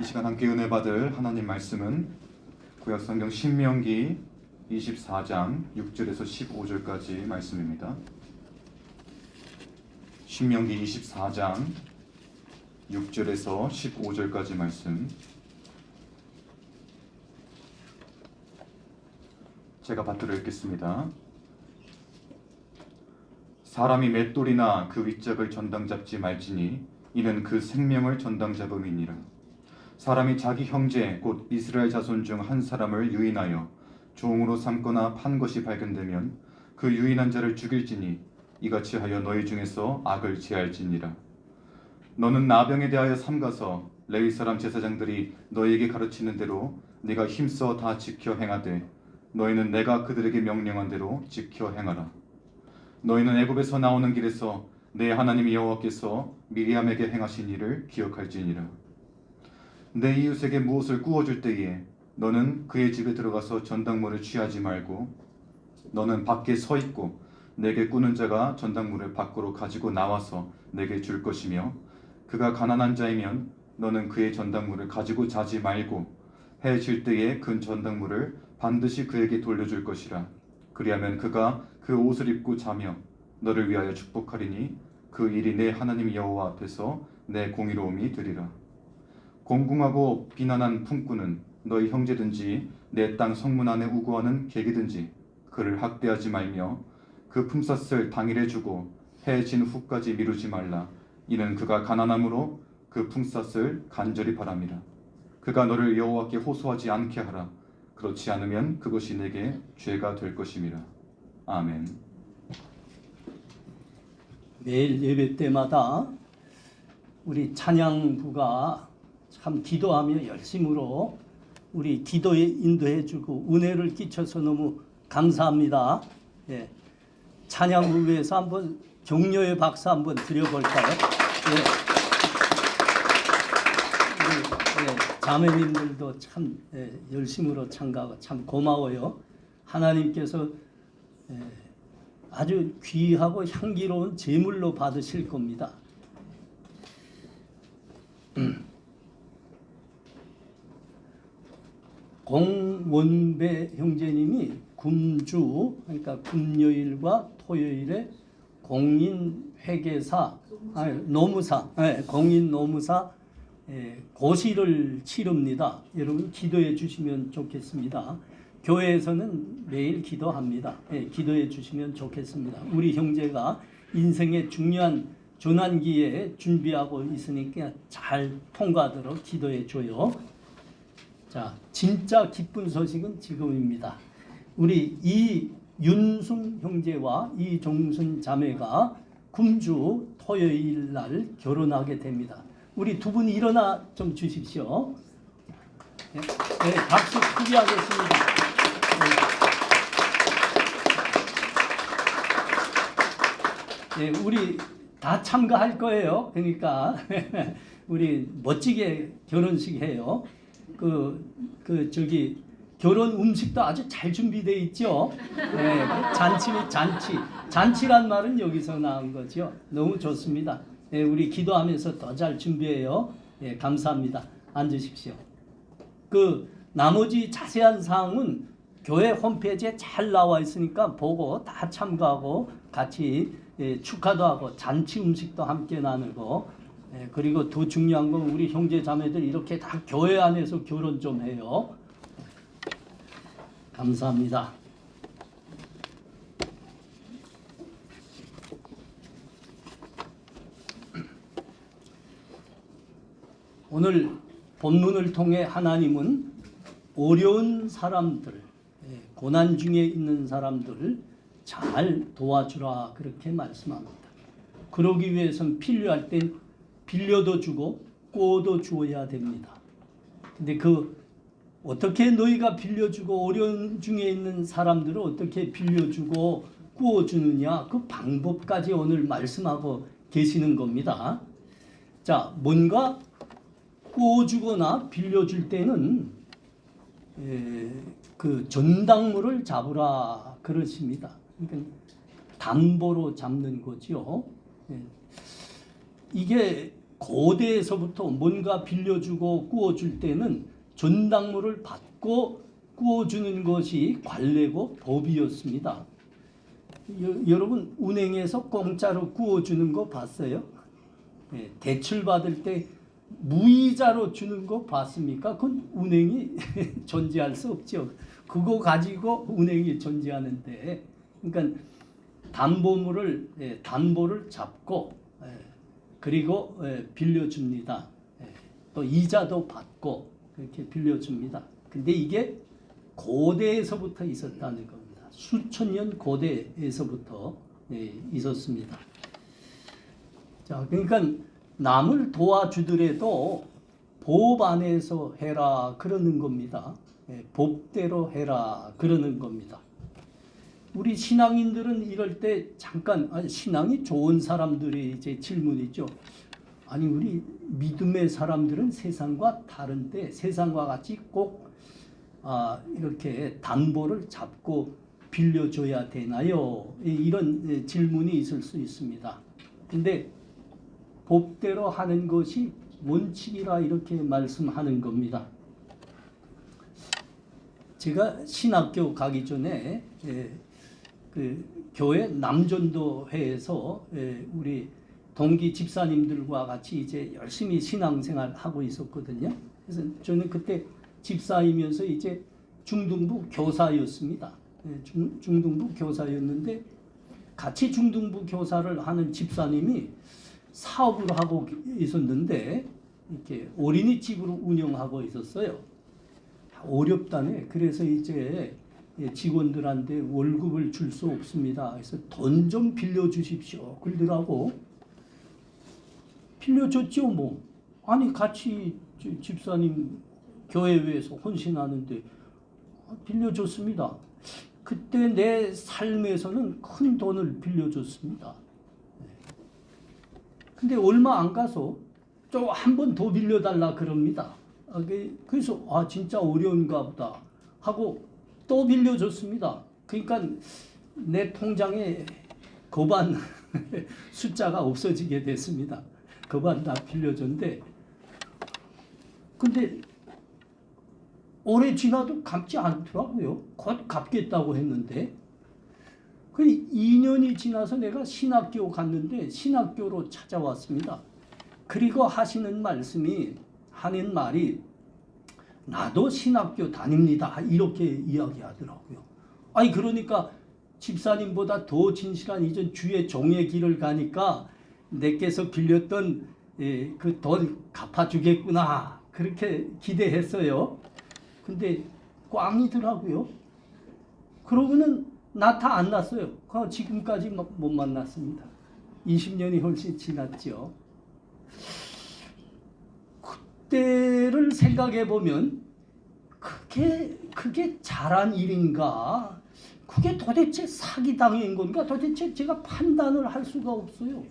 이 시간 함께 은혜 받을 하나님 말씀은 구약성경 신명기 24장 6절에서 15절까지 말씀입니다. 신명기 24장 6절에서 15절까지 말씀, 제가 받들어 읽겠습니다. 사람이 맷돌이나 그 윗짝을 전당 잡지 말지니 이는 그 생명을 전당 잡음이니라. 사람이 자기 형제 곧 이스라엘 자손 중 한 사람을 유인하여 종으로 삼거나 판 것이 발견되면 그 유인한 자를 죽일지니 이같이 하여 너희 중에서 악을 제할지니라. 너는 나병에 대하여 삼가서 레위 사람 제사장들이 너희에게 가르치는 대로 네가 힘써 다 지켜 행하되 너희는 내가 그들에게 명령한 대로 지켜 행하라. 너희는 애굽에서 나오는 길에서 내 하나님 여호와께서 미리암에게 행하신 일을 기억할지니라. 내 이웃에게 무엇을 구워줄 때에 너는 그의 집에 들어가서 전당물을 취하지 말고 너는 밖에 서 있고 내게 꾸는 자가 전당물을 밖으로 가지고 나와서 내게 줄 것이며 그가 가난한 자이면 너는 그의 전당물을 가지고 자지 말고 해 질 때에 그 전당물을 반드시 그에게 돌려줄 것이라. 그리하면 그가 그 옷을 입고 자며 너를 위하여 축복하리니 그 일이 내 하나님 여호와 앞에서 내 공의로움이 되리라. 공궁하고 비난한 품꾼은 너희 형제든지 내 땅 성문 안에 우고하는 객이든지 그를 학대하지 말며 그 품삯을 당일에 주고 해 진 후까지 미루지 말라. 이는 그가 가난함으로 그 품삯을 간절히 바람이라. 그가 너를 여호와께 호소하지 않게 하라. 그렇지 않으면 그것이 내게 죄가 될 것임이라. 아멘. 매일 예배 때마다 우리 찬양부가 참 기도하며 열심으로 우리 기도에 인도해주고 은혜를 끼쳐서 너무 감사합니다. 예. 찬양부 위해서 한번 격려의 박수 한번 드려볼까요? 예. 우리 자매님들도 참 열심으로 참가하고 참 고마워요. 하나님께서 아주 귀하고 향기로운 제물로 받으실 겁니다. 공원배 형제님이 금주, 그러니까 금요일과 토요일에 공인 회계사, 노무사, 공인 노무사 고시를 치릅니다. 여러분 기도해 주시면 좋겠습니다. 교회에서는 매일 기도합니다. 기도해 주시면 좋겠습니다. 우리 형제가 인생의 중요한 전환기에 준비하고 있으니까 잘 통과하도록 기도해 줘요. 자, 진짜 기쁜 소식은 지금입니다. 우리 이윤순 형제와 이종순 자매가 금주 토요일 날 결혼하게 됩니다. 우리 두 분 일어나 좀 주십시오. 네, 박수 크게 하겠습니다. 네, 우리 다 참가할 거예요. 그러니까 우리 멋지게 결혼식 해요. 저기 결혼 음식도 아주 잘 준비되어 있죠. 네, 잔치란 말은 여기서 나온 거죠. 너무 좋습니다. 네, 우리 기도하면서 더 잘 준비해요. 네, 감사합니다. 앉으십시오. 나머지 자세한 사항은 교회 홈페이지에 잘 나와 있으니까 보고 다 참가하고 같이 축하도 하고 잔치 음식도 함께 나누고 그리고 더 중요한 건 우리 형제 자매들 이렇게 다 교회 안에서 결혼 좀 해요. 감사합니다. 오늘 본문을 통해 하나님은 어려운 사람들, 고난 중에 있는 사람들을 잘 도와주라 그렇게 말씀합니다. 그러기 위해서는 필요할 땐 빌려도 주고 꾸어도 주어야 됩니다. 근데 어떻게 너희가 빌려주고 어려운 중에 있는 주사람들을 어떻게 빌려주고 꾸어주느냐 그 방법까지 오늘 말씀하고 계시는 겁니다. 자, 뭔가 꾸어주거나 빌려줄 때는 그 전당물을 잡으라 그러십니다. 그러니까 담보로 잡는 거죠. 이게 고대에서부터 뭔가 빌려주고 구워줄 때는 전당물을 받고 구워주는 것이 관례고 법이었습니다. 여러분 운행에서 공짜로 구워주는 거 봤어요? 네, 대출 받을 때 무이자로 주는 거 봤습니까? 그건 운행이 존재할 수 없죠. 그거 가지고 운행이 존재하는데, 그러니까 담보를 잡고 그리고 빌려줍니다. 또 이자도 받고 그렇게 빌려줍니다. 근데 이게 고대에서부터 있었다는 겁니다. 수천 년 고대에서부터 있었습니다. 자, 그러니까 남을 도와주더라도 법 안에서 해라 그러는 겁니다. 법대로 해라 그러는 겁니다. 우리 신앙인들은 이럴 때 잠깐 신앙이 좋은 사람들의 이제 질문이죠. 아니 우리 믿음의 사람들은 세상과 다른데 세상과 같이 꼭 이렇게 담보를 잡고 빌려줘야 되나요? 이런 질문이 있을 수 있습니다. 근데 법대로 하는 것이 원칙이라 이렇게 말씀하는 겁니다. 제가 신학교 가기 전에 그 교회 남전도회에서 우리 동기 집사님들과 같이 이제 열심히 신앙생활 하고 있었거든요. 그래서 저는 그때 집사이면서 이제 중등부 교사였습니다. 중등부 교사였는데 같이 중등부 교사를 하는 집사님이 사업을 하고 있었는데 이렇게 어린이집으로 운영하고 있었어요. 어렵다네. 그래서 이제 직원들한테 월급을 줄 수 없습니다. 그래서 돈 좀 빌려주십시오. 그러더라고. 빌려줬죠 뭐. 아니 같이 집사님 교회에서 헌신하는데 빌려줬습니다. 그때 내 삶에서는 큰 돈을 빌려줬습니다. 근데 얼마 안 가서 또 한 번 더 빌려달라 그럽니다. 그래서 진짜 어려운가 보다 하고 또 빌려줬습니다. 그러니까 내 통장에 거반 숫자가 없어지게 됐습니다. 거반 다 빌려줬는데 근데 오래 지나도 갚지 않더라고요. 곧 갚겠다고 했는데 그 2년이 지나서 내가 신학교 갔는데 신학교로 찾아왔습니다. 그리고 하는 말이 나도 신학교 다닙니다. 이렇게 이야기하더라고요. 아니 그러니까 집사님보다 더 진실한 이전 주의 종의 길을 가니까 내께서 빌렸던 그 돈 갚아주겠구나 그렇게 기대했어요. 근데 꽝이더라고요. 그러고는 나타 안 났어요. 지금까지 못 만났습니다. 20년이 훨씬 지났죠. 그때를 생각해 보면 그게 잘한 일인가? 그게 도대체 사기당한 건가? 도대체 제가 판단을 할 수가 없어요.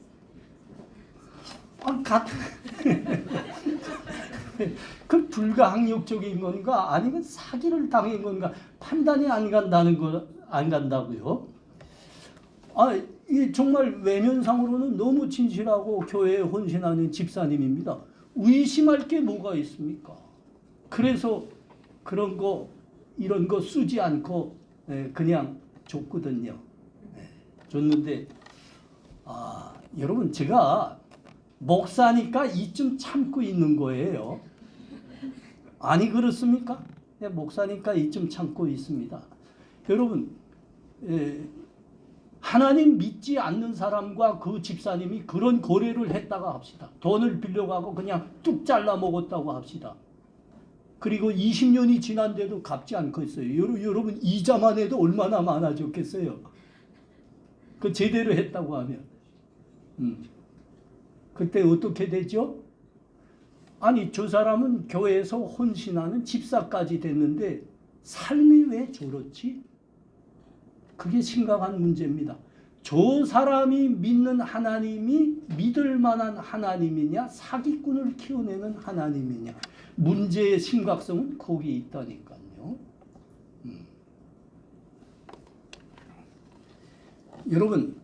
그 불가항력적인 건가? 아니면 사기를 당한 건가? 판단이 안 간다고요. 이 정말 외면상으로는 너무 진실하고 교회에 헌신하는 집사님입니다. 의심할 게 뭐가 있습니까? 그래서 이런 거 쓰지 않고 그냥 줬거든요. 줬는데 여러분 제가 목사니까 이쯤 참고 있는 거예요. 아니 그렇습니까? 목사니까 이쯤 참고 있습니다. 여러분 하나님 믿지 않는 사람과 그 집사님이 그런 거래를 했다가 합시다. 돈을 빌려가고 그냥 뚝 잘라 먹었다고 합시다. 그리고 20년이 지난데도 갚지 않고 있어요. 여러분 이자만 해도 얼마나 많아졌겠어요. 그 제대로 했다고 하면. 그때 어떻게 되죠? 아니 저 사람은 교회에서 헌신하는 집사까지 됐는데 삶이 왜 저렇지? 그게 심각한 문제입니다. 저 사람이 믿는 하나님이 믿을 만한 하나님이냐 사기꾼을 키워내는 하나님이냐 문제의 심각성은 거기 있다니까요. 여러분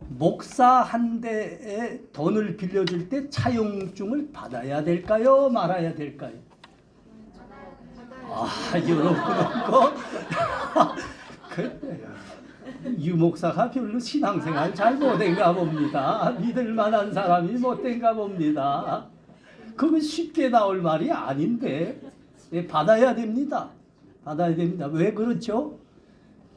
목사 한 대에 돈을 빌려줄 때 차용증을 받아야 될까요? 말아야 될까요? 아, 여러분은 유 목사가 별로 신앙생활 잘 못된가 봅니다. 믿을 만한 사람이 못된가 봅니다. 그건 쉽게 나올 말이 아닌데 받아야 됩니다. 받아야 됩니다. 왜 그렇죠?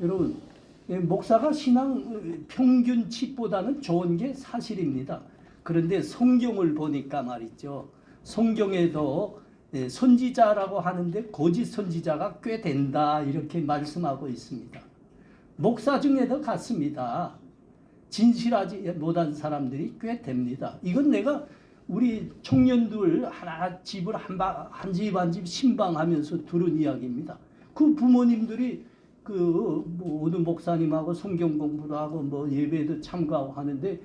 여러분, 목사가 신앙 평균치보다는 좋은 게 사실입니다. 그런데 성경을 보니까 말이죠. 성경에도 선지자라고 하는데 거짓 선지자가 꽤 된다 이렇게 말씀하고 있습니다. 목사 중에도 같습니다. 진실하지 못한 사람들이 꽤 됩니다. 이건 내가 우리 청년들 하나 집을 한 집 신방하면서 들은 이야기입니다. 그 부모님들이 어느 목사님하고 성경 공부도 하고 뭐 예배도 참가하고 하는데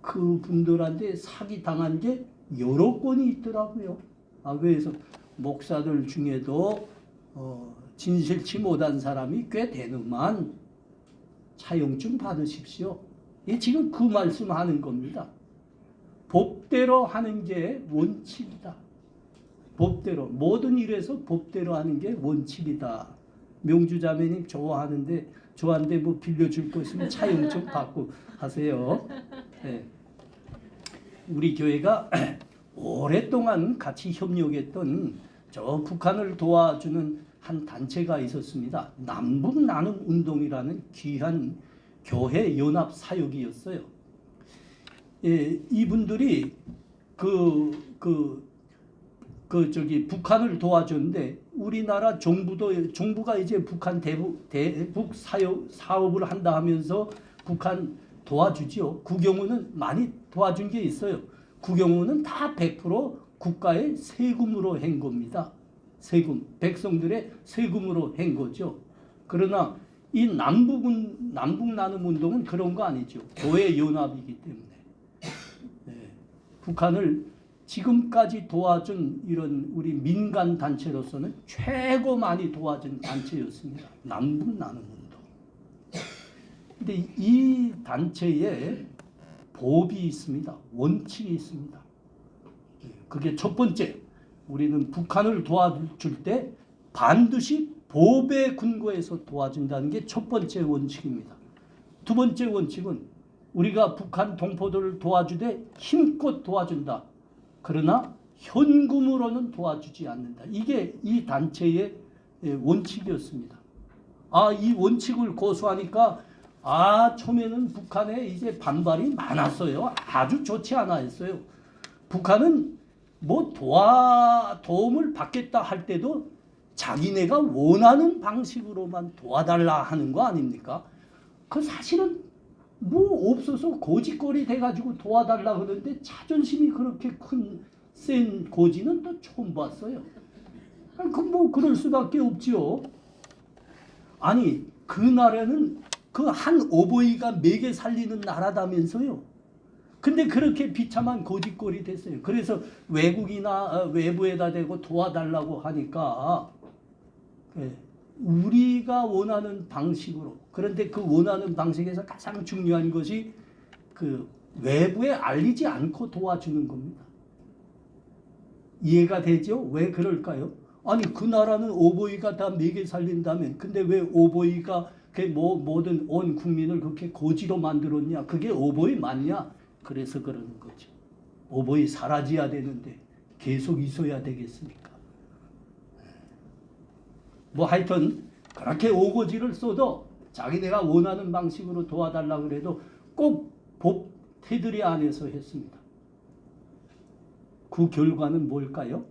그 분들한테 사기 당한 게 여러 건이 있더라고요. 그래서 목사들 중에도 진실치 못한 사람이 꽤 되는만 차용증 받으십시오. 지금 그 말씀하는 겁니다. 법대로 하는 게 원칙이다. 법대로 모든 일에서 법대로 하는 게 원칙이다. 명주자매님 좋아하는데 뭐 빌려줄 거 있으면 차용증 받고 하세요. 네. 우리 교회가 오랫동안 같이 협력했던 저 북한을 도와주는 한 단체가 있었습니다. 남북 나눔 운동이라는 귀한 교회 연합 사역이었어요. 이분들이 북한을 도와줬는데 우리나라 정부가 이제 북한 대북 사업을 한다 하면서 북한 도와주지요. 구경호는 많이 도와준 게 있어요. 구경호는 다 100% 국가의 세금으로 한 겁니다. 세금, 백성들의 세금으로 한 거죠. 그러나 이 남북 나눔 운동은 그런 거 아니죠. 교회 연합이기 때문에. 북한을 지금까지 도와준 이런 우리 민간 단체로서는 최고 많이 도와준 단체였습니다. 남북 나눔 운동. 근데 이 단체에 법이 있습니다. 원칙이 있습니다. 그게 첫 번째, 우리는 북한을 도와줄 때 반드시 법에 근거해서 도와준다는 게 첫 번째 원칙입니다. 두 번째 원칙은 우리가 북한 동포들을 도와주되 힘껏 도와준다. 그러나 현금으로는 도와주지 않는다. 이게 이 단체의 원칙이었습니다. 이 원칙을 고수하니까 처음에는 북한에 이제 반발이 많았어요. 아주 좋지 않아 했어요. 북한은 뭐 도움을 받겠다 할 때도 자기네가 원하는 방식으로만 도와달라 하는 거 아닙니까? 그 사실은 뭐 없어서 고짓거리 돼가지고 도와달라 그러는데 자존심이 그렇게 센 고지는 또 처음 봤어요. 뭐 그럴 수밖에 없지요. 아니 그 나라는 그 한 어버이가 먹여 살리는 나라다면서요. 근데 그렇게 비참한 고짓거리 됐어요. 그래서 외국이나 외부에다 대고 도와달라고 하니까 우리가 원하는 방식으로, 그런데 그 원하는 방식에서 가장 중요한 것이 그 외부에 알리지 않고 도와주는 겁니다. 이해가 되죠? 왜 그럴까요? 아니 그 나라는 오보이가 다 먹여 살린다면 근데 왜 오보이가 모든 온 국민을 그렇게 고지로 만들었냐? 그게 오보이 맞냐? 그래서 그러는 거죠. 오보이 사라져야 되는데 계속 있어야 되겠습니까? 뭐 하여튼 그렇게 오고지를 써도 자기네가 원하는 방식으로 도와달라고 그래도 꼭 법 테두리 안에서 했습니다. 그 결과는 뭘까요?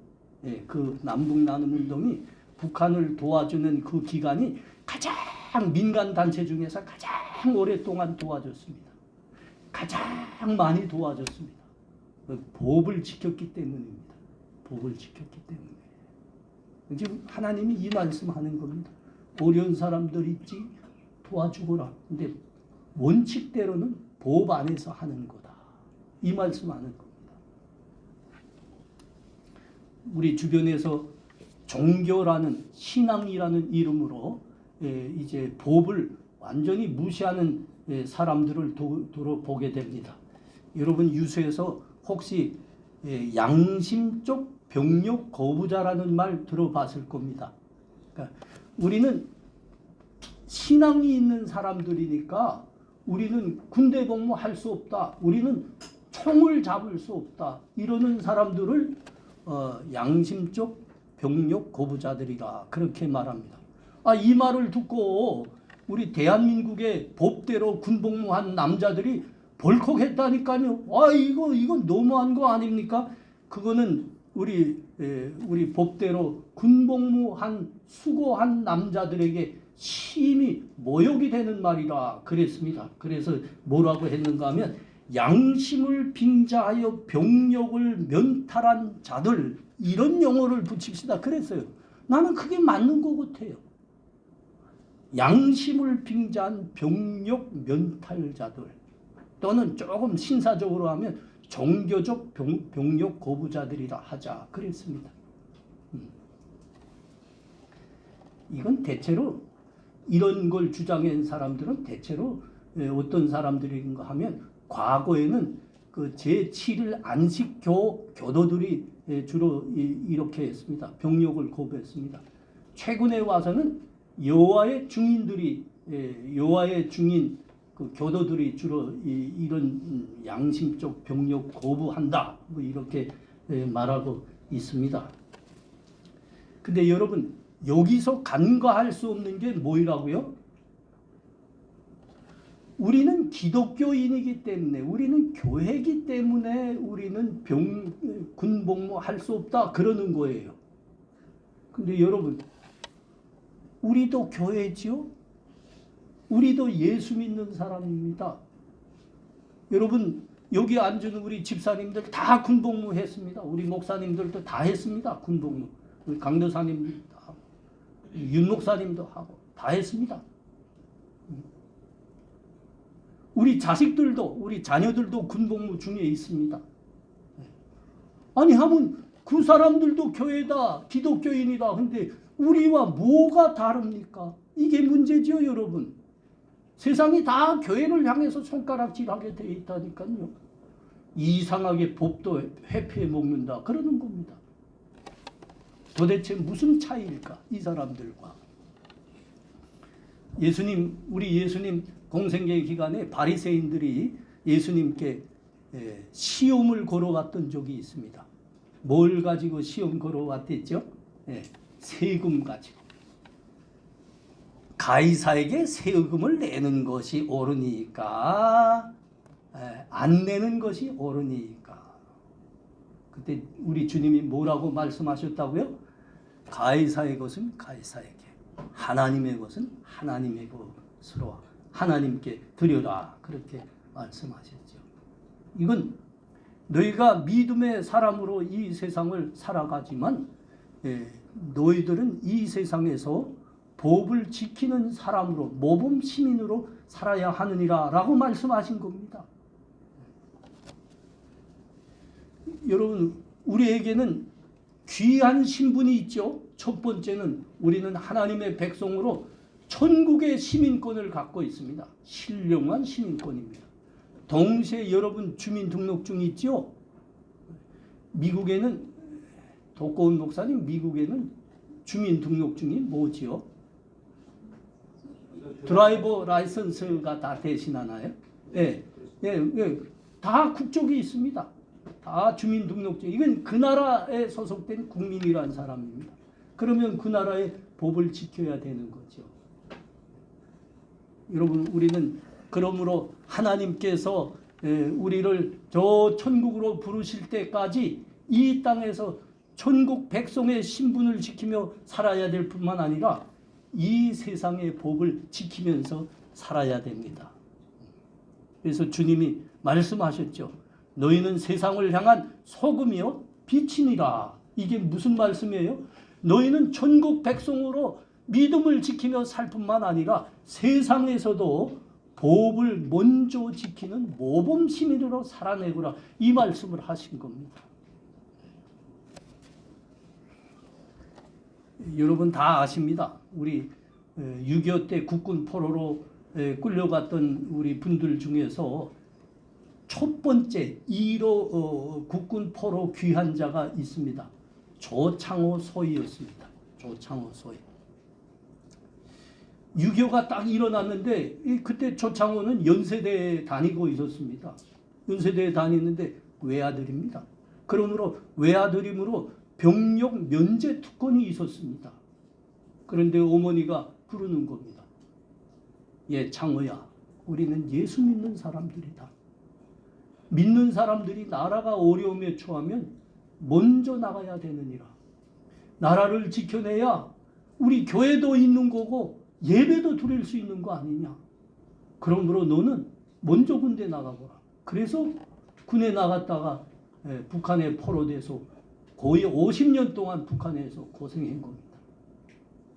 그 남북 나눔 운동이 북한을 도와주는 그 기간이 가장 민간 단체 중에서 가장 오랫동안 도와줬습니다. 가장 많이 도와줬습니다. 법을 지켰기 때문입니다. 법을 지켰기 때문에. 지금 하나님이 이 말씀하는 겁니다. 어려운 사람들 있지 도와주거라. 근데 원칙대로는 법 안에서 하는 거다. 이 말씀하는 겁니다. 우리 주변에서 종교라는 신앙이라는 이름으로 이제 법을 완전히 무시하는 사람들을 두루 보게 됩니다. 여러분 유수에서 혹시 양심적 병력 거부자라는 말 들어봤을 겁니다. 그러니까 우리는 신앙이 있는 사람들이니까 우리는 군대 복무할 수 없다. 우리는 총을 잡을 수 없다. 이러는 사람들을 양심적 병력 거부자들이라 그렇게 말합니다. 이 말을 듣고 우리 대한민국의 법대로 군복무한 남자들이 벌컥했다니까요. 이건 너무한 거 아닙니까? 그거는 우리 법대로 군복무한 수고한 남자들에게 심히 모욕이 되는 말이라 그랬습니다. 그래서 뭐라고 했는가 하면 양심을 빙자하여 병력을 면탈한 자들, 이런 용어를 붙입시다 그랬어요. 나는 그게 맞는 것 같아요. 양심을 빙자한 병력 면탈자들, 또는 조금 신사적으로 하면 종교적 병력 거부자들이라 하자 그랬습니다. 이건 대체로 이런 걸 주장한 사람들은 대체로 어떤 사람들인가 하면 과거에는 그 제7일 안식교 교도들이 주로 이렇게 했습니다. 병력을 거부했습니다. 최근에 와서는 여호와의 증인들이 여호와의 증인 그 교도들이 주로 이런 양심적 병력 거부한다, 뭐 이렇게 말하고 있습니다. 근데 여러분 여기서 간과할 수 없는 게 뭐라고요? 우리는 기독교인이기 때문에, 우리는 교회이기 때문에 우리는 군복무 할 수 없다 그러는 거예요. 근데 여러분 우리도 교회지요? 우리도 예수 믿는 사람입니다. 여러분 여기 앉은 우리 집사님들 다 군복무 했습니다. 우리 목사님들도 다 했습니다. 군복무. 우리 강도사님도 하고 윤 목사님도 하고 다 했습니다. 우리 자식들도 우리 자녀들도 군복무 중에 있습니다. 하면 그 사람들도 교회다, 기독교인이다. 근데 우리와 뭐가 다릅니까? 이게 문제죠, 여러분. 세상이 다 교회를 향해서 손가락질하게 돼 있다니까요. 이상하게 법도 회피해 먹는다 그러는 겁니다. 도대체 무슨 차이일까, 이 사람들과? 우리 예수님 공생애 기간에 바리새인들이 예수님께 시험을 걸어왔던 적이 있습니다. 뭘 가지고 시험 걸어왔댔죠? 세금 가지고. 가이사에게 세금을 내는 것이 옳으니까, 안 내는 것이 옳으니까. 그때 우리 주님이 뭐라고 말씀하셨다고요? 가이사의 것은 가이사에게, 하나님의 것은 하나님의 것으로 하나님께 드려라, 그렇게 말씀하셨죠. 이건 너희가 믿음의 사람으로 이 세상을 살아가지만 너희들은 이 세상에서 법을 지키는 사람으로, 모범 시민으로 살아야 하느니라 라고 말씀하신 겁니다. 여러분 우리에게는 귀한 신분이 있죠. 첫 번째는 우리는 하나님의 백성으로 천국의 시민권을 갖고 있습니다. 신령한 시민권입니다. 동시에 여러분 주민등록증 있죠? 미국에는, 독고운 목사님, 미국에는 주민등록증이 뭐지요? 드라이버 라이선스가 다 대신하나요? 다 국적이 있습니다. 다 주민등록증. 이건 그 나라에 소속된 국민이라는 사람입니다. 그러면 그 나라의 법을 지켜야 되는 거죠. 여러분 우리는 그러므로 하나님께서 우리를 저 천국으로 부르실 때까지 이 땅에서 천국 백성의 신분을 지키며 살아야 될 뿐만 아니라 이 세상의 법을 지키면서 살아야 됩니다. 그래서 주님이 말씀하셨죠. 너희는 세상을 향한 소금이요 빛이니라. 이게 무슨 말씀이에요? 너희는 천국 백성으로 믿음을 지키며 살 뿐만 아니라 세상에서도 법을 먼저 지키는 모범 시민으로 살아내거라, 이 말씀을 하신 겁니다. 여러분 다 아십니다. 우리 6.25 때 국군 포로로 끌려갔던 우리 분들 중에서 첫 번째 1호 국군 포로 귀한 자가 있습니다. 조창호 소위였습니다. 조창호 소위. 6.25가 딱 일어났는데 그때 조창호는 연세대에 다니고 있었습니다. 연세대에 다니는데 외아들입니다. 그러므로 외아들이므로 병력 면제 특권이 있었습니다. 그런데 어머니가 부르는 겁니다. 예, 창호야, 우리는 예수 믿는 사람들이다. 믿는 사람들이 나라가 어려움에 처하면 먼저 나가야 되느니라. 나라를 지켜내야 우리 교회도 있는 거고 예배도 드릴 수 있는 거 아니냐. 그러므로 너는 먼저 군대 나가보라. 그래서 군에 나갔다가 북한에 포로돼서 거의 50년 동안 북한에서 고생한 겁니다.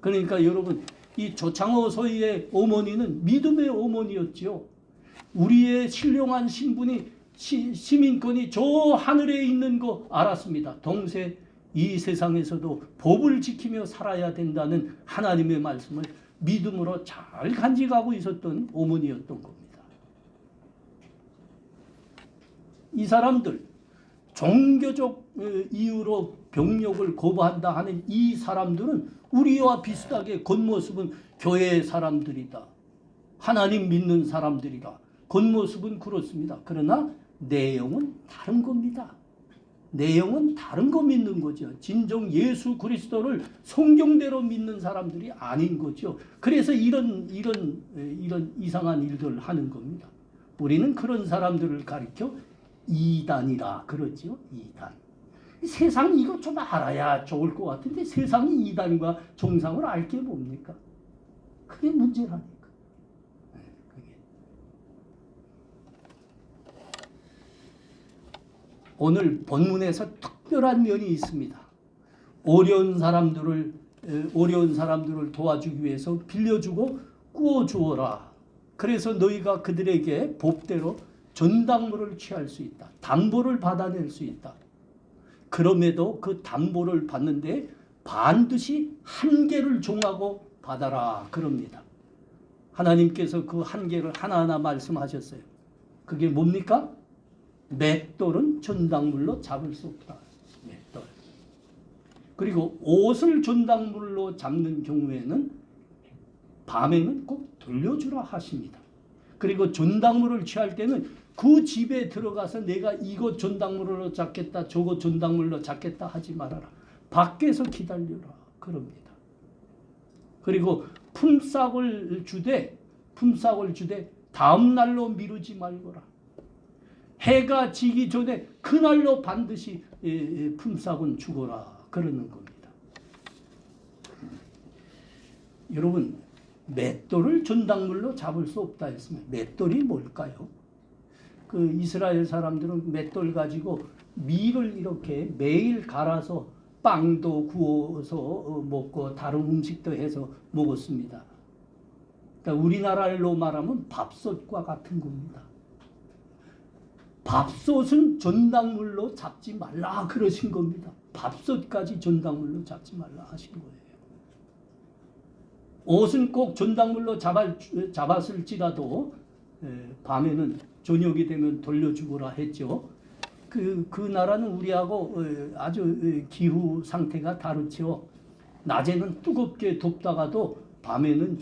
그러니까 여러분, 이 조창호 소위의 어머니는 믿음의 어머니였지요. 우리의 신령한 신분이 시민권이 저 하늘에 있는 거 알았습니다. 동시에 이 세상에서도 법을 지키며 살아야 된다는 하나님의 말씀을 믿음으로 잘 간직하고 있었던 어머니였던 겁니다. 이 사람들, 종교적 이유로 병력을 거부한다 하는 이 사람들은 우리와 비슷하게 겉모습은 교회의 사람들이다. 하나님 믿는 사람들이다. 겉모습은 그렇습니다. 그러나 내용은 다른 겁니다. 내용은 다른 거 믿는 거죠. 진정 예수 그리스도를 성경대로 믿는 사람들이 아닌 거죠. 그래서 이런 이상한 일들을 하는 겁니다. 우리는 그런 사람들을 가리켜 이단이라 그러죠. 이단. 세상 이거 좀 알아야 좋을 것 같은데 세상이 이단과 정상을 알 게 뭡니까? 그게 문제라니까. 오늘 본문에서 특별한 면이 있습니다. 어려운 사람들을 도와주기 위해서 빌려주고 구워주어라. 그래서 너희가 그들에게 법대로 전당물을 취할 수 있다. 담보를 받아낼 수 있다. 그럼에도 그 담보를 받는데 반드시 한계를 정하고 받아라. 그럽니다. 하나님께서 그 한계를 하나하나 말씀하셨어요. 그게 뭡니까? 맷돌은 전당물로 잡을 수 없다. 맷돌. 그리고 옷을 전당물로 잡는 경우에는 밤에는 꼭 돌려주라 하십니다. 그리고 전당물을 취할 때는 그 집에 들어가서 내가 이거 전당물로 잡겠다 저거 전당물로 잡겠다 하지 말아라. 밖에서 기다려라. 그럽니다. 그리고 품삯을 주되 다음 날로 미루지 말거라. 해가 지기 전에 그날로 반드시 품삯은 주거라. 그러는 겁니다. 여러분, 맷돌을 전당물로 잡을 수 없다 했으면 맷돌이 뭘까요? 그 이스라엘 사람들은 맷돌 가지고 밀을 이렇게 매일 갈아서 빵도 구워서 먹고 다른 음식도 해서 먹었습니다. 그러니까 우리나라로 말하면 밥솥과 같은 겁니다. 밥솥은 전당물로 잡지 말라 그러신 겁니다. 밥솥까지 전당물로 잡지 말라 하신 거예요. 옷은 꼭 전당물로 잡았을지라도 밤에는 저녁이 되면 돌려주거라 했죠. 그 나라는 우리하고 아주 기후 상태가 다르죠. 낮에는 뜨겁게 덥다가도 밤에는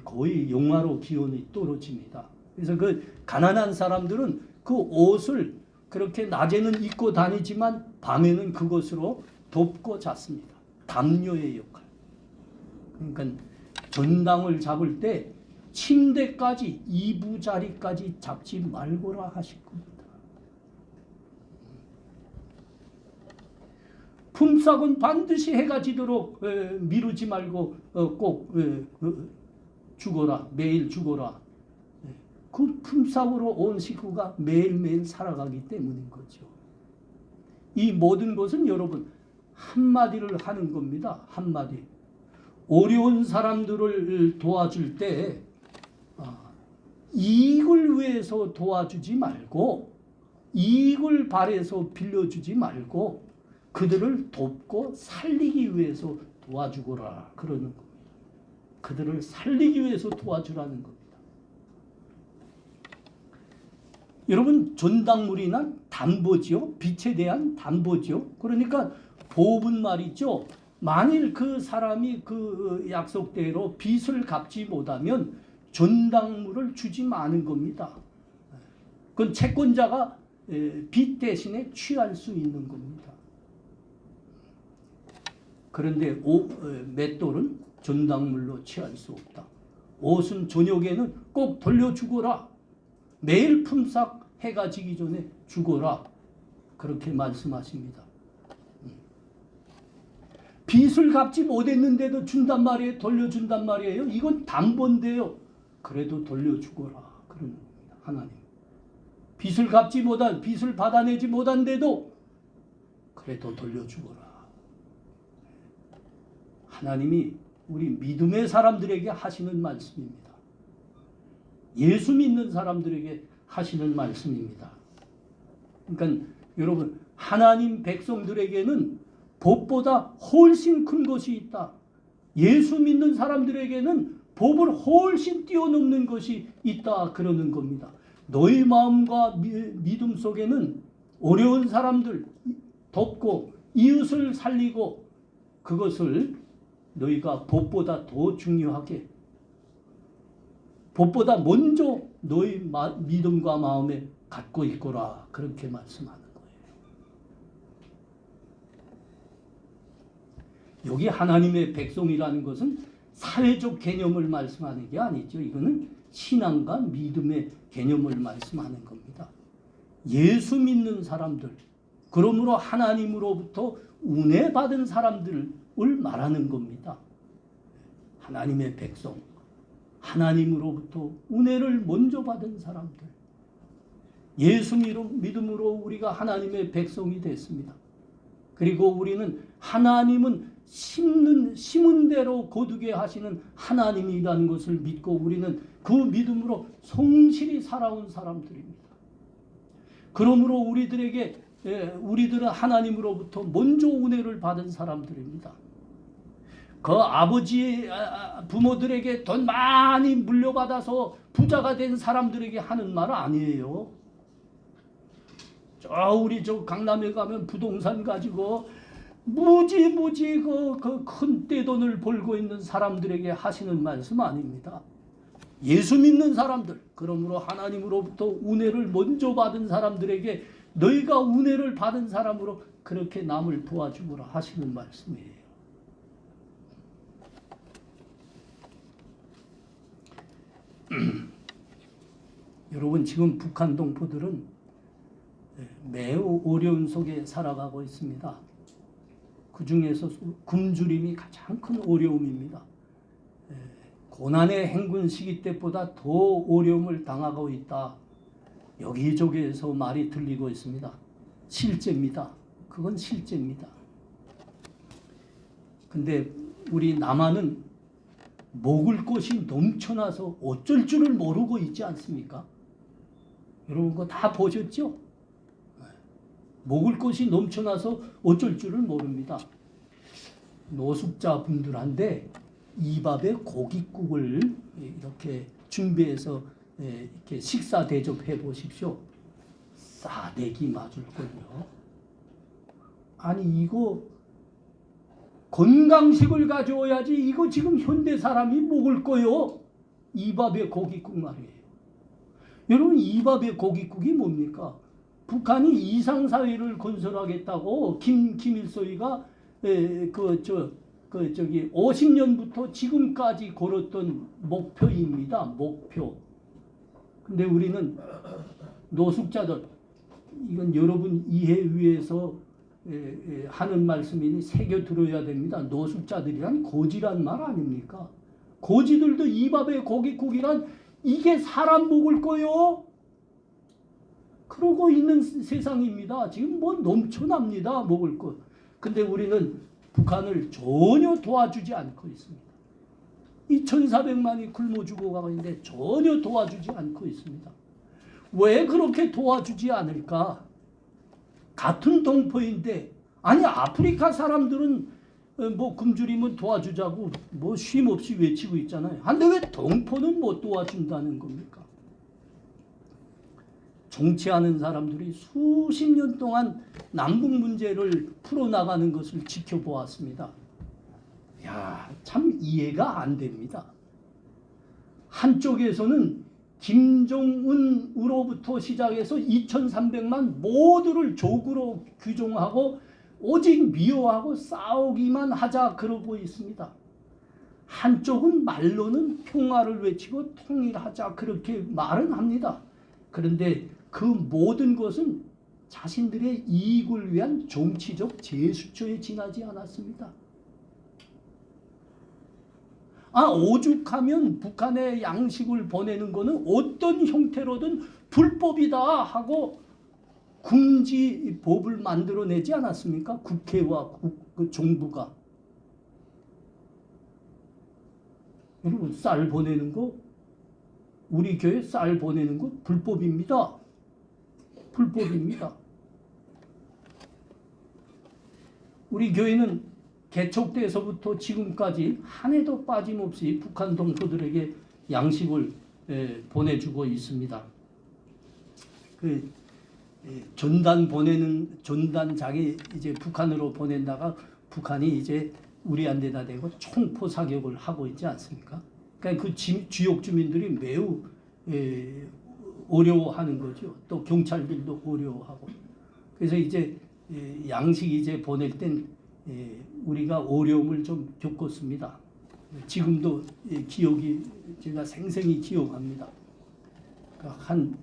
거의 영하로 기온이 떨어집니다. 그래서 그 가난한 사람들은 그 옷을 그렇게 낮에는 입고 다니지만 밤에는 그것으로 덮고 잤습니다. 담요의 역할. 그러니까 전당을 잡을 때 침대까지 이부자리까지 잡지 말고라 하실 겁니다. 품삯은 반드시 해가 지도록 미루지 말고 꼭 주거라. 매일 주거라. 그 품삯으로 온 식구가 매일매일 살아가기 때문인 거죠. 이 모든 것은 여러분 한마디를 하는 겁니다. 한마디. 어려운 사람들을 도와줄 때 이익을 위해서 도와주지 말고 이익을 바라서 빌려주지 말고 그들을 돕고 살리기 위해서 도와주거라 그러는 겁니다. 그들을 살리기 위해서 도와주라는 겁니다. 여러분 전당물이나 담보지요. 빛에 대한 담보지요. 그러니까 보분 말이죠. 만일 그 사람이 그 약속대로 빚을 갚지 못하면 전당물을 주지 마는 겁니다. 그건 채권자가 빚 대신에 취할 수 있는 겁니다. 그런데 맷돌은 전당물로 취할 수 없다. 옷은 저녁에는 꼭 돌려주거라. 매일 품삯 해가 지기 전에 주거라. 그렇게 말씀하십니다. 빚을 갚지 못했는데도 준단 말이에요. 돌려준단 말이에요. 이건 담보인데요. 그래도 돌려주거라. 그런 겁니다. 하나님. 빚을 갚지 못한, 빚을 받아내지 못한데도 그래도 돌려주거라. 하나님이 우리 믿음의 사람들에게 하시는 말씀입니다. 예수 믿는 사람들에게 하시는 말씀입니다. 그러니까 여러분, 하나님 백성들에게는 법보다 훨씬 큰 것이 있다. 예수 믿는 사람들에게는 법을 훨씬 뛰어넘는 것이 있다. 그러는 겁니다. 너희 마음과 믿음 속에는 어려운 사람들 돕고 이웃을 살리고 그것을 너희가 법보다 더 중요하게, 법보다 먼저 너희 믿음과 마음에 갖고 있거라. 그렇게 말씀하는 거예요. 여기 하나님의 백성이라는 것은 사회적 개념을 말씀하는 게 아니죠. 이거는 신앙과 믿음의 개념을 말씀하는 겁니다. 예수 믿는 사람들, 그러므로 하나님으로부터 은혜 받은 사람들을 말하는 겁니다. 하나님의 백성, 하나님으로부터 은혜를 먼저 받은 사람들, 예수 믿음으로 우리가 하나님의 백성이 됐습니다. 그리고 우리는 하나님은 심은 대로 거두게 하시는 하나님이라는 것을 믿고 우리는 그 믿음으로 성실히 살아온 사람들입니다. 그러므로 우리들은 하나님으로부터 먼저 은혜를 받은 사람들입니다. 그 아버지 부모들에게 돈 많이 물려받아서 부자가 된 사람들에게 하는 말 아니에요. 우리 강남에 가면 부동산 가지고 무지 그 큰 떼돈을 벌고 있는 사람들에게 하시는 말씀 아닙니다. 예수 믿는 사람들, 그러므로 하나님으로부터 은혜를 먼저 받은 사람들에게 너희가 은혜를 받은 사람으로 그렇게 남을 도와주거라 하시는 말씀이에요. 여러분, 지금 북한 동포들은 매우 어려운 속에 살아가고 있습니다. 그 중에서 굶주림이 가장 큰 어려움입니다. 고난의 행군 시기 때보다 더 어려움을 당하고 있다. 여기저기에서 말이 들리고 있습니다. 실제입니다. 그건 실제입니다. 근데 우리 남한은 먹을 것이 넘쳐나서 어쩔 줄을 모르고 있지 않습니까? 여러분 그거 다 보셨죠? 먹을 것이 넘쳐나서 어쩔 줄을 모릅니다. 노숙자분들한테 이밥에 고깃국을 이렇게 준비해서 이렇게 식사 대접해 보십시오. 싸대기 맞을걸요. 아니 이거 건강식을 가져와야지 이거 지금 현대 사람이 먹을 거요. 이밥에 고깃국 말이에요. 여러분 이밥에 고깃국이 뭡니까? 북한이 이상사회를 건설하겠다고 김일소위가 50년부터 지금까지 걸었던 목표입니다. 목표. 근데 우리는 노숙자들, 이건 여러분 이해 위해서 하는 말씀이니 새겨 들어야 됩니다. 노숙자들이란 거지란 말 아닙니까? 거지들도 이 밥에 고깃국이란 이게 사람 먹을 거요? 그러고 있는 세상입니다. 지금 뭐 넘쳐납니다. 먹을 것. 근데 우리는 북한을 전혀 도와주지 않고 있습니다. 2,400만이 굶어 죽어가고 있는데 전혀 도와주지 않고 있습니다. 왜 그렇게 도와주지 않을까? 같은 동포인데, 아니 아프리카 사람들은 뭐 굶주리면 도와주자고 뭐 쉼 없이 외치고 있잖아요. 근데 왜 동포는 못 도와준다는 겁니까? 정치하는 사람들이 수십 년 동안 남북 문제를 풀어나가는 것을 지켜보았습니다. 야, 참 이해가 안 됩니다. 한쪽에서는 김정은으로부터 시작해서 2,300만 모두를 적으로 규정하고 오직 미워하고 싸우기만 하자 그러고 있습니다. 한쪽은 말로는 평화를 외치고 통일하자 그렇게 말은 합니다. 그런데 그 모든 것은 자신들의 이익을 위한 정치적 제스처에 지나지 않았습니다. 오죽하면 북한에 양식을 보내는 것은 어떤 형태로든 불법이다 하고 금지법을 만들어내지 않았습니까? 국회와 그 정부가. 여러분, 쌀 보내는 거, 우리 교회 쌀 보내는 거 불법입니다. 불법입니다. 우리 교회는 개척돼서부터 지금까지 한 해도 빠짐없이 북한 동포들에게 양식을 보내주고 있습니다. 전단 보내는 전단장이 이제 북한으로 보낸다가 북한이 이제 우리한테다 대고 총포 사격을 하고 있지 않습니까? 그러니까 그 지역 주민들이 매우 어려워하는 거죠. 또 경찰들도 어려워하고. 그래서 이제 양식 이제 보낼 땐 우리가 어려움을 좀 겪었습니다. 지금도 기억이 제가 생생히 기억합니다. 한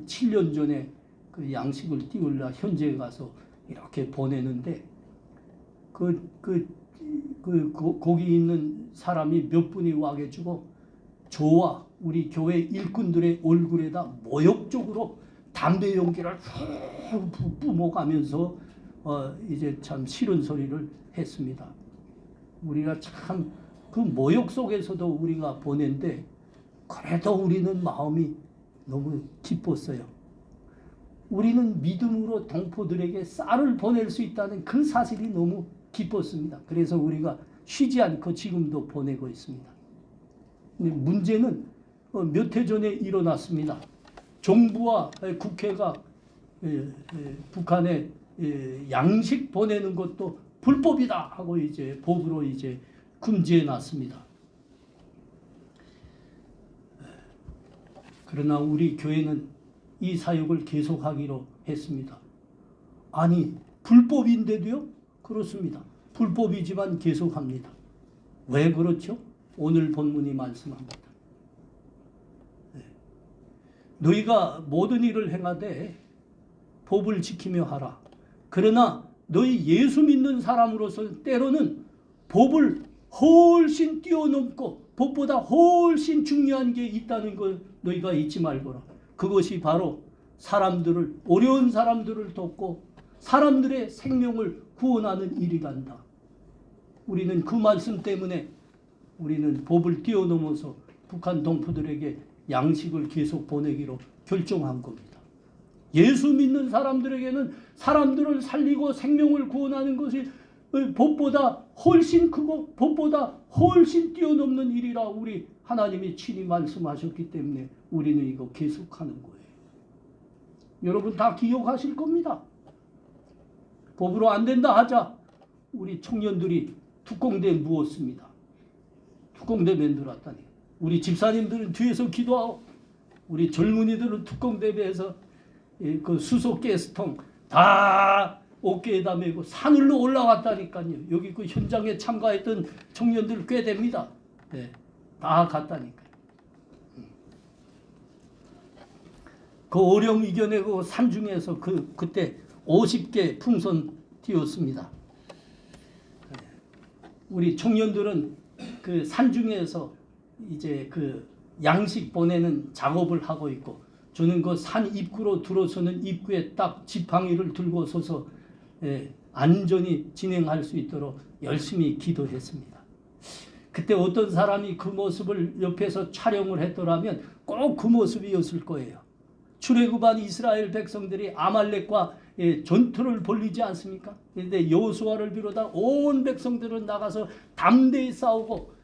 7년 전에 그 양식을 띄우려 현지에 가서 이렇게 보내는데 거기 있는 사람이 몇 분이 와가지고 저와 우리 교회 일꾼들의 얼굴에다 모욕적으로 담배 연기를 훅 뿜어가면서 이제 참 싫은 소리를 했습니다. 우리가 참 그 모욕 속에서도 우리가 보낸데 그래도 우리는 마음이 너무 기뻤어요. 우리는 믿음으로 동포들에게 쌀을 보낼 수 있다는 그 사실이 너무 기뻤습니다. 그래서 우리가 쉬지 않고 지금도 보내고 있습니다. 근데 문제는 몇 해 전에 일어났습니다. 정부와 국회가 북한에 양식 보내는 것도 불법이다 하고 이제 법으로 이제 금지해 놨습니다. 그러나 우리 교회는 이 사역을 계속하기로 했습니다. 아니, 불법인데도요? 그렇습니다. 불법이지만 계속합니다. 왜 그렇죠? 오늘 본문이 말씀합니다. 너희가 모든 일을 행하되 법을 지키며 하라. 그러나 너희 예수 믿는 사람으로서 때로는 법을 훨씬 뛰어넘고 법보다 훨씬 중요한 게 있다는 걸 너희가 잊지 말거라. 그것이 바로 사람들을, 어려운 사람들을 돕고 사람들의 생명을 구원하는 일이란다. 우리는 그 말씀 때문에 우리는 법을 뛰어넘어서 북한 동포들에게 양식을 계속 보내기로 결정한 겁니다. 예수 믿는 사람들에게는 사람들을 살리고 생명을 구원하는 것이 법보다 훨씬 크고 법보다 훨씬 뛰어넘는 일이라 우리 하나님이 친히 말씀하셨기 때문에 우리는 이거 계속하는 거예요. 여러분 다 기억하실 겁니다. 법으로 안 된다 하자 우리 청년들이 특공대 무었습니다. 특공대 만들었다니. 우리 집사님들은 뒤에서 기도하고 우리 젊은이들은 특공대에서 그 수소 가스통 다 어깨에다 메고 산으로 올라왔다니까요. 여기 그 현장에 참가했던 청년들 꽤 됩니다. 네, 다 갔다니까요. 그 어려움 이겨내고 산중에서 그때 50개 풍선 띄웠습니다. 우리 청년들은 그 산중에서 이제 그 양식 보내는 작업을 하고 있고 저는 그 산 입구로 들어서는 입구에 딱 지팡이를 들고 서서 안전히 진행할 수 있도록 열심히 기도했습니다. 그때 어떤 사람이 그 모습을 옆에서 촬영을 했더라면 꼭 그 모습이었을 거예요. 출애굽한 이스라엘 백성들이 아말렉과 전투를 벌이지 않습니까? 그런데 여호수아를 비롯한 온 백성들은 나가서 담대히 싸우고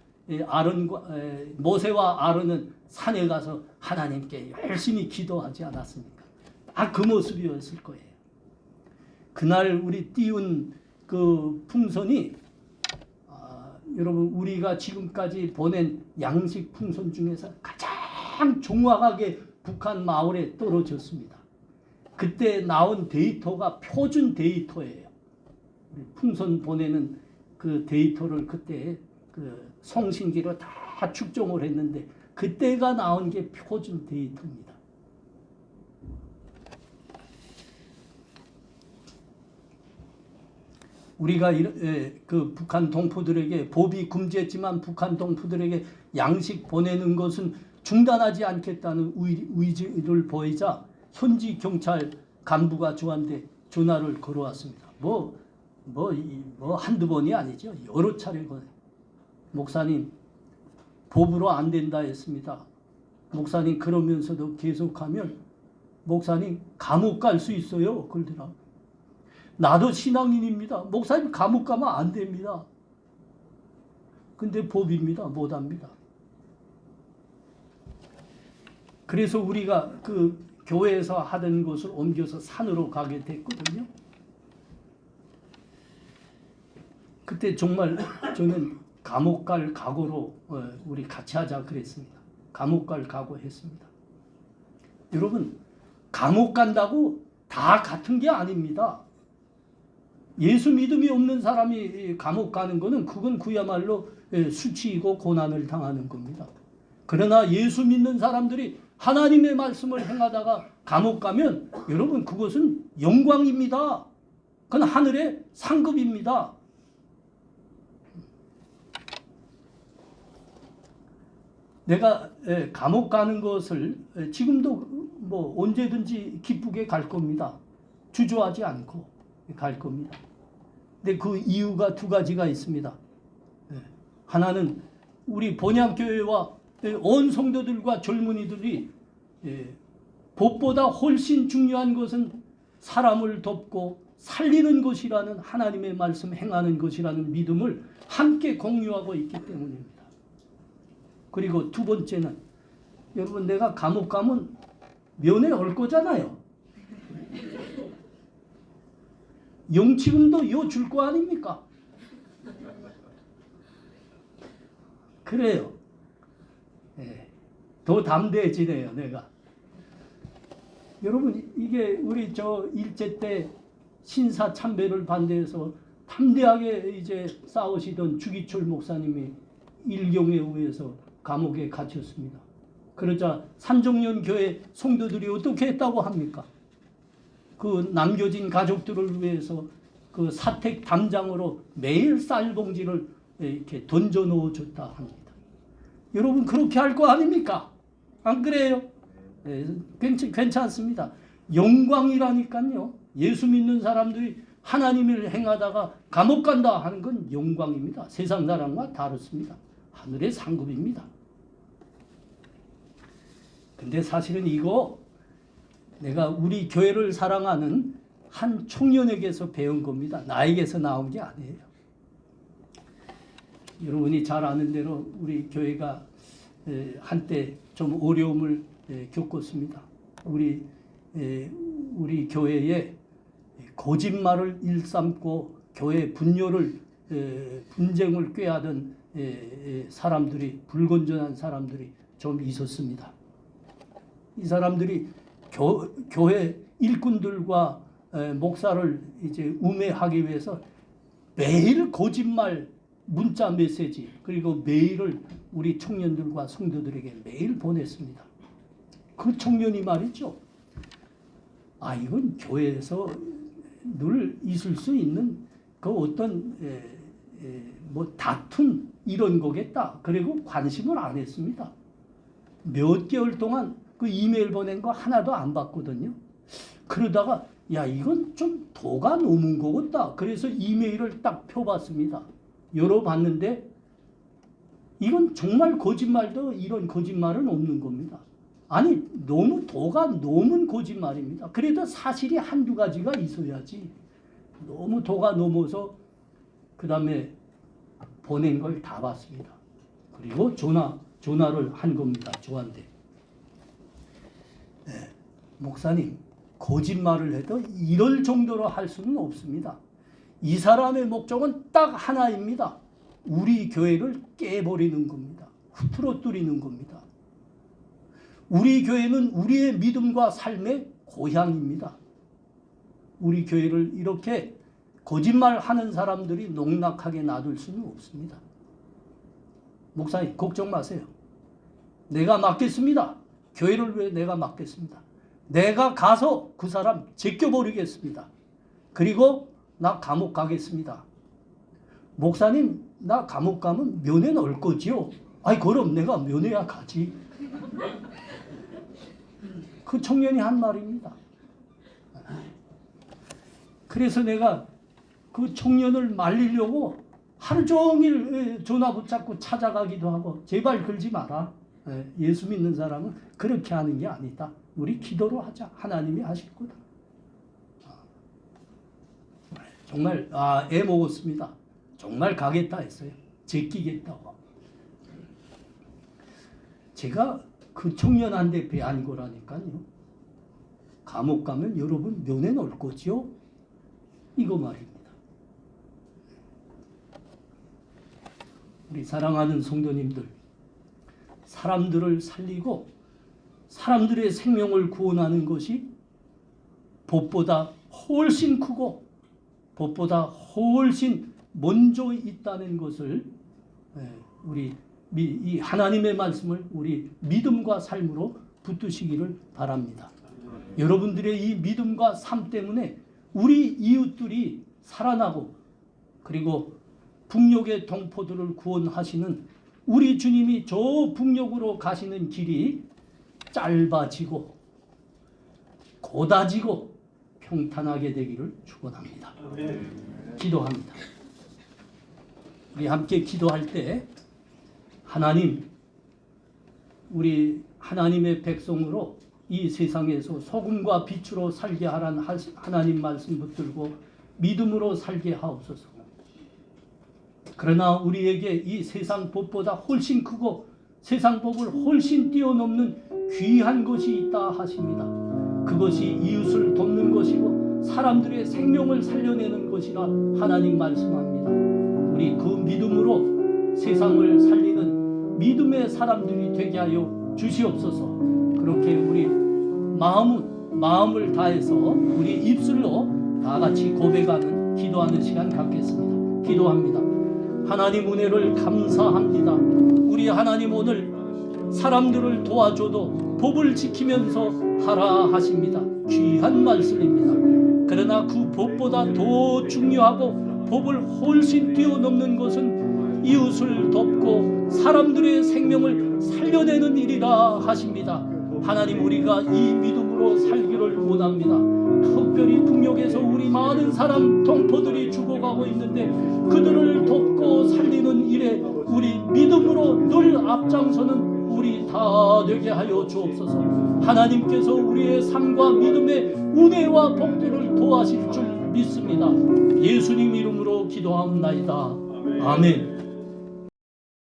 모세와 아론은 산에 가서 하나님께 열심히 기도하지 않았습니까? 다 그 모습이었을 거예요. 그날 우리 띄운 그 풍선이 여러분 우리가 지금까지 보낸 양식 풍선 중에서 가장 정확하게 북한 마을에 떨어졌습니다. 그때 나온 데이터가 표준 데이터예요. 풍선 보내는 그 데이터를 그때 그 송신기로 다 축적을 했는데 그때가 나온 게 표준 데이터입니다. 우리가 그 북한 동포들에게 법이 금지했지만 북한 동포들에게 양식 보내는 것은 중단하지 않겠다는 의지를 보이자 현지 경찰 간부가 저한테 전화를 걸어왔습니다. 한두 번이 아니죠. 여러 차례 거예요. 목사님, 법으로 안 된다 했습니다. 목사님 그러면서도 계속하면 목사님 감옥 갈 수 있어요. 그러더라고요. 나도 신앙인입니다. 목사님 감옥 가면 안 됩니다. 근데 법입니다. 못합니다. 그래서 우리가 그 교회에서 하던 것을 옮겨서 산으로 가게 됐거든요. 그때 정말 저는 감옥 갈 각오로 우리 같이 하자 그랬습니다. 감옥 갈 각오 했습니다. 여러분, 감옥 간다고 다 같은 게 아닙니다. 예수 믿음이 없는 사람이 감옥 가는 것은 그건 그야말로 수치이고 고난을 당하는 겁니다. 그러나 예수 믿는 사람들이 하나님의 말씀을 행하다가 감옥 가면 여러분 그것은 영광입니다. 그건 하늘의 상급입니다. 내가 감옥 가는 것을 지금도 뭐 언제든지 기쁘게 갈 겁니다. 주저하지 않고 갈 겁니다. 근데 그 이유가 두 가지가 있습니다. 하나는 우리 본향교회와 온 성도들과 젊은이들이 법보다 훨씬 중요한 것은 사람을 돕고 살리는 것이라는 하나님의 말씀 행하는 것이라는 믿음을 함께 공유하고 있기 때문입니다. 그리고 두 번째는 여러분 내가 감옥 가면 면회 올 거잖아요. 영치금도 요 줄 거 아닙니까? 그래요. 더 담대해지네요, 내가. 여러분, 이게 우리 저 일제 때 신사 참배를 반대해서 담대하게 이제 싸우시던 주기철 목사님이 일경에 의해서 감옥에 갇혔습니다. 그러자 산종련 교회 성도들이 어떻게 했다고 합니까? 그 남겨진 가족들을 위해서 그 사택 담장으로 매일 쌀 봉지를 이렇게 던져 넣어 줬다 합니다. 여러분 그렇게 할 거 아닙니까? 안 그래요? 괜찮습니다. 영광이라니까요. 예수 믿는 사람들이 하나님을 행하다가 감옥 간다 하는 건 영광입니다. 세상 사람과 다릅니다. 하늘의 상급입니다. 근데 사실은 이거 내가 우리 교회를 사랑하는 한 청년에게서 배운 겁니다. 나에게서 나온 게 아니에요. 여러분이 잘 아는 대로 우리 교회가 한때 좀 어려움을 겪었습니다. 우리 교회에 거짓말을 일삼고 교회 분열을 분쟁을 꾀하던 사람들이 불건전한 사람들이 좀 있었습니다. 이 사람들이 교회 일꾼들과 목사를 이제 우매하기 위해서 매일 거짓말 문자 메시지 그리고 메일을 우리 청년들과 성도들에게 매일 보냈습니다. 그 청년이 말이죠. 이건 교회에서 늘 있을 수 있는 그 어떤 뭐 다툼 이런 거겠다. 그리고 관심을 안 했습니다. 몇 개월 동안 그 이메일 보낸 거 하나도 안 봤거든요. 그러다가 이건 좀 도가 넘은 거겠다. 그래서 이메일을 딱 펴봤습니다. 열어봤는데 이건 정말 거짓말도 이런 거짓말은 없는 겁니다. 아니 너무 도가 넘은 거짓말입니다. 그래도 사실이 한두 가지가 있어야지. 너무 도가 넘어서 그 다음에 보낸 걸 다 봤습니다. 그리고 전화를 한 겁니다. 저한테. 목사님 거짓말을 해도 이럴 정도로 할 수는 없습니다. 이 사람의 목적은 딱 하나입니다. 우리 교회를 깨버리는 겁니다. 흐트러뜨리는 겁니다. 우리 교회는 우리의 믿음과 삶의 고향입니다. 우리 교회를 이렇게 거짓말하는 사람들이 농락하게 놔둘 수는 없습니다. 목사님 걱정 마세요. 내가 맡겠습니다. 교회를 위해 내가 맡겠습니다. 내가 가서 그 사람 제껴버리겠습니다. 그리고 나 감옥 가겠습니다. 목사님 나 감옥 가면 면회 넣을 거지요? 아이 그럼 내가 면회야 가지. 그 청년이 한 말입니다. 그래서 내가 그 청년을 말리려고 하루 종일 전화 붙잡고 찾아가기도 하고 제발 그러지 마라. 예수 믿는 사람은 그렇게 하는 게 아니다. 우리 기도로 하자. 하나님이 하실 거다. 정말 애 먹었습니다. 정말 가겠다 했어요. 제끼겠다고. 제가 그 청년한테 배한 거라니까요. 감옥 가면 여러분 면회 넣을 거지요? 이거 말입니다. 우리 사랑하는 성도님들, 사람들을 살리고 사람들의 생명을 구원하는 것이 법보다 훨씬 크고 법보다 훨씬 먼저 있다는 것을 우리 이 하나님의 말씀을 우리 믿음과 삶으로 붙드시기를 바랍니다. 여러분들의 이 믿음과 삶 때문에 우리 이웃들이 살아나고 그리고 북녘의 동포들을 구원하시는 우리 주님이 저 북녘으로 가시는 길이 짧아지고 고다지고 평탄하게 되기를 축원합니다. 기도합니다. 우리 함께 기도할 때 하나님, 우리 하나님의 백성으로 이 세상에서 소금과 빛으로 살게 하라는 하나님 말씀 붙들고 믿음으로 살게 하옵소서. 그러나 우리에게 이 세상 법보다 훨씬 크고 세상 법을 훨씬 뛰어넘는 귀한 것이 있다 하십니다. 그것이 이웃을 돕는 것이고 사람들의 생명을 살려내는 것이라 하나님 말씀합니다. 우리 그 믿음으로 세상을 살리는 믿음의 사람들이 되게 하여 주시옵소서. 그렇게 우리 마음을 다해서 우리 입술로 다 같이 고백하는 기도하는 시간 갖겠습니다. 기도합니다. 하나님 은혜를 감사합니다. 우리 하나님 오늘 사람들을 도와줘도 법을 지키면서 하라 하십니다. 귀한 말씀입니다. 그러나 그 법보다 더 중요하고 법을 훨씬 뛰어넘는 것은 이웃을 돕고 사람들의 생명을 살려내는 일이라 하십니다. 하나님 우리가 이 믿음으로 살기를 원합니다. 특별히 북녘에서 우리 많은 사람 동포들이 죽어가고 있는데 그들을 돕고 살리는 일에 우리 믿음으로 늘 앞장서는 우리 다 되게 하여 주옵소서. 하나님께서 우리의 삶과 믿음의 은혜와 복들을 도와실 줄 믿습니다. 예수님 이름으로 기도하옵나이다. 아멘.